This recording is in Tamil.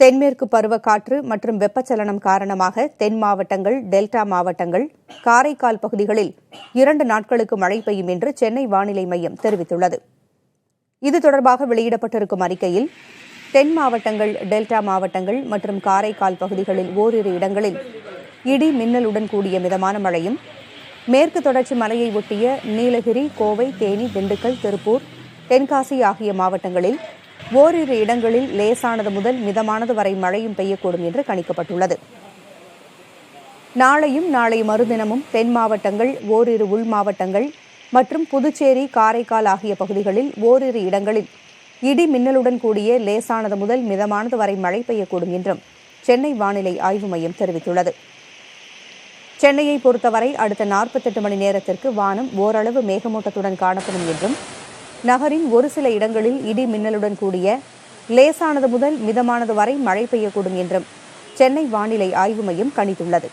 தென்மேற்கு பருவக்காற்று மற்றும் வெப்பச்சலனம் காரணமாக தென் மாவட்டங்கள், டெல்டா மாவட்டங்கள், காரைக்கால் பகுதிகளில் 2 நாட்களுக்கு மழை பெய்யும் என்று சென்னை வானிலை மையம் தெரிவித்துள்ளது. இது தொடர்பாக வெளியிடப்பட்டிருக்கும் அறிக்கையில், தென் மாவட்டங்கள், டெல்டா மாவட்டங்கள் மற்றும் காரைக்கால் பகுதிகளில் ஓரிரு இடங்களில் இடி மின்னலுடன் கூடிய மிதமான மழையும், மேற்கு தொடர்ச்சி மலையை ஒட்டிய நீலகிரி, கோவை, தேனி, திண்டுக்கல், திருப்பூர், தென்காசி ஆகிய மாவட்டங்களில் ஓரிரு இடங்களில் லேசானது முதல் மிதமானது வரை மழையும் பெய்யக்கூடும் என்று கணிக்கப்பட்டுள்ளது. நாளையும் நாளை மறுதினமும் தென் மாவட்டங்கள், ஓரிரு உள் மாவட்டங்கள் மற்றும் புதுச்சேரி, காரைக்கால் ஆகிய பகுதிகளில் ஓரிரு இடங்களில் இடி மின்னலுடன் கூடிய லேசானது முதல் மிதமானது வரை மழை பெய்யக்கூடும் என்றும் சென்னை வானிலை ஆய்வு மையம் தெரிவித்துள்ளது. சென்னையை பொறுத்தவரை அடுத்த 48 மணி நேரத்திற்கு வானம் ஓரளவு மேகமூட்டத்துடன் காணப்படும் என்றும், நகரின் ஒரு சில இடங்களில் இடி மின்னலுடன் கூடிய லேசானது முதல் மிதமானது வரை மழை பெய்யக்கூடும் என்றும் சென்னை வானிலை ஆய்வு மையம் கணித்துள்ளது.